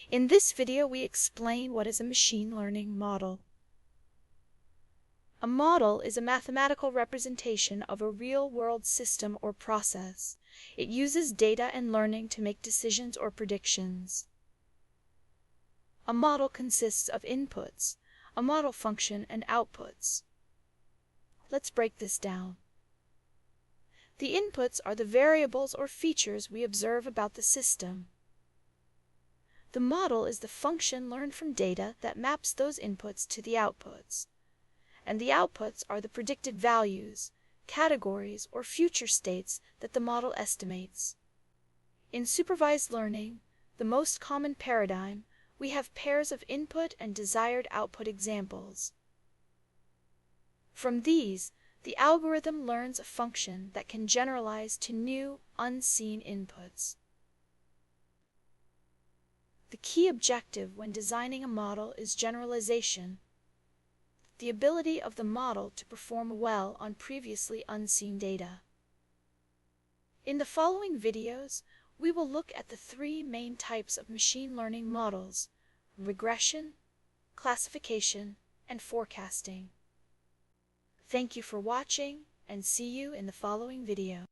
In this video, we explain what is a machine learning model. A model is a mathematical representation of a real-world system or process. It uses data and learning to make decisions or predictions. A model consists of inputs, a model function, and outputs. Let's break this down. The inputs are the variables or features we observe about the system. The model is the function learned from data that maps those inputs to the outputs. And the outputs are the predicted values, categories, or future states that the model estimates. In supervised learning, the most common paradigm, we have pairs of input and desired output examples. From these, the algorithm learns a function that can generalize to new, unseen inputs. The key objective when designing a model is generalization, the ability of the model to perform well on previously unseen data. In the following videos, we will look at the three main types of machine learning models: regression, classification, and forecasting. Thank you for watching, and see you in the following video.